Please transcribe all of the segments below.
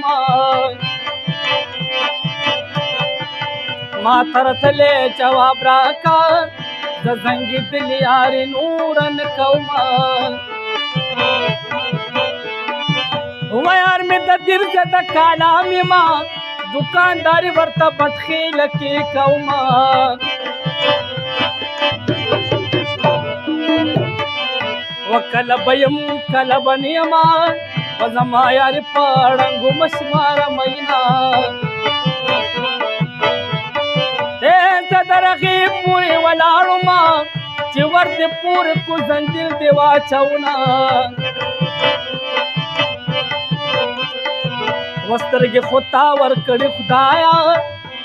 ما ما ترتلې جواب راکا د زنګي دل یار نورن کوما هو یار مې د دیر د کلام ما دکانداري ورته بدخیل کې کوما وکله بیم کله بنیما وزما یار پاړنګو مشمار مینا درغې پورې ولاړو ما چې ورته پورې کو زنجیر دی واچونا وسترګې خطا ور کړې خدایا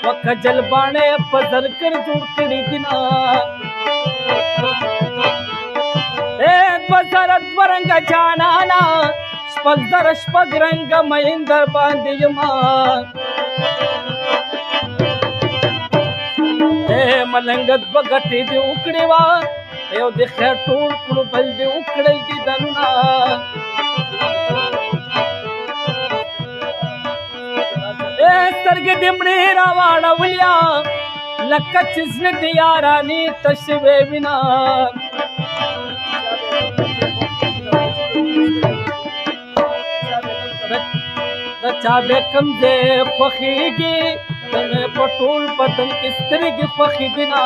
وکجل باندې په ذکر جوړ کړې دینا بزرت ورنګ جانانا شپږ در شپږ رنګ مهندر باندې یما ملنګت بغټې دې وکړې وا یو د خیر ټول کړو بل دې وکړل دي دنونه سترګې دې مړې راواړولیا لکه چې زړه دې یارانې تشوې وینا د چا به کم دې خوښېږي تمہیں پٹول بدن کس طرح کی خوخی دینا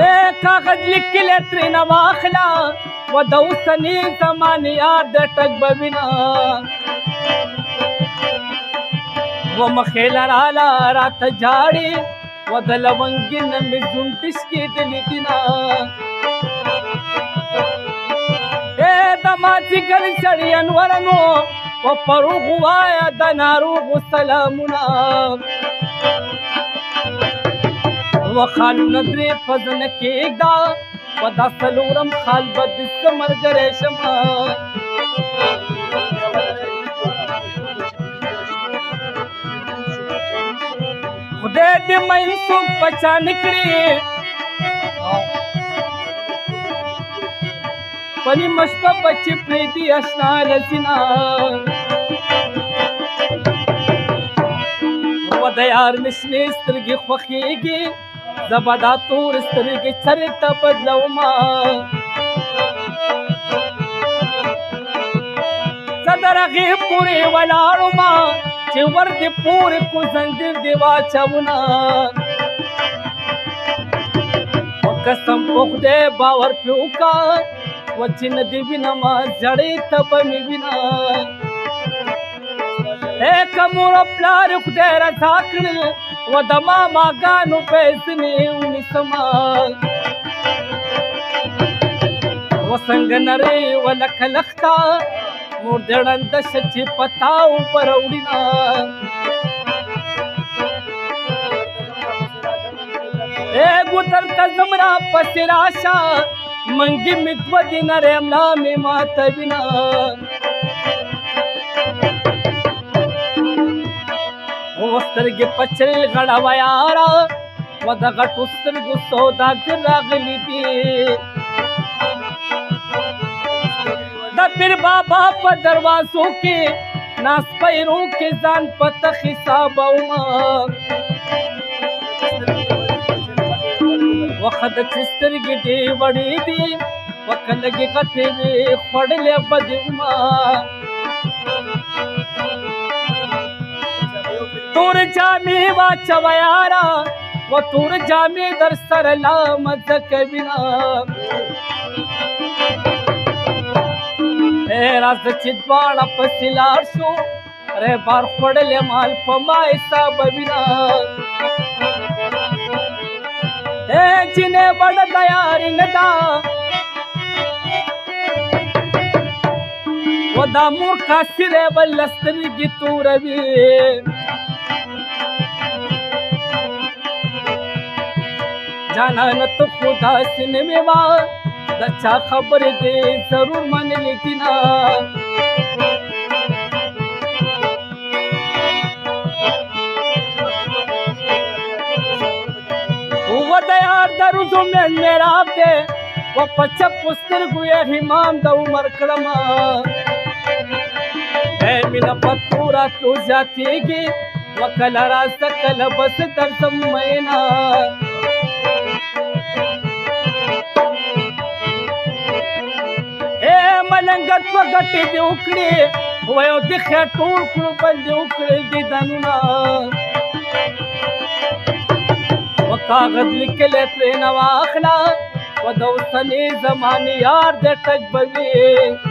ایک کاغذ لکھ کے لیتری نواخلا و دوستنی زمانی یار دے ٹک ببینا و مخیل رالا رات جاڑی و دلونگی نمی زنٹش کی دلی دینا اے دماتی گل چڑی انورنو و پروغ وایا د ناروغ سلامنا و خالو ندرې پزن کېږدا و دا سلورم خال بد ملګری شما خدای دې مې څوک پچان کړي پنی مشپا بچی پریدی اشنا لزینا و دیار مشنی سترگی خوخیگی زبادا تور سترگی چرتا بدلو ما زدرغی پوری ولارو ما چی ورد پوری کو زنجیر دیوا چونا و قسم پوخ دے باور پیوکا وچی ندی وینا ما زړې تب می وینا ایک مور پلار خدای رضا کړل و د ماما ګانو پیسنی ونی سما وسنګ نری ولک لختا مور دړند شچ پتاو پروډینا اے ګوتر تزمرا پسراشا منگی متو دین رملا می مات بنا وسترګې پچل غړا ویارا و د غټو سترګو سوداګر راغلی دي د پیر بابا په دروازو کې ناس پیرو کې ځان پته حساب اوما وخت چسترګې دې وړې دي وکلګې غټې وې خړلې بدوما تور جامې واچو یارا و تور جامې در سره لا مزه کوینا اے راز چې دواړه پسې لاړ شو ری بار خړلې مال په ما حساب وینا जिन्हें बड़ तैयारी नदा वो दामूर का सिरे बल्लस्त्री की तूरवी जाना न तो खुदा सिनेमा अच्छा खबर दे जरूर मान लेती ना वो दयार दरुजो में मेरा दे و په چپ سترګو یې حمام د عمر کړمه مینه په تلو راتلو زیاتېږي وکله راسه کله بس درځم مینا ملنګه دوه ګټې دې وکړې ویو د خېټول کړو بل دې وکړل دیدنونه و کاغذ لیکلی ترېنه واخله و د اوسني زمانې یار دې ټک به وي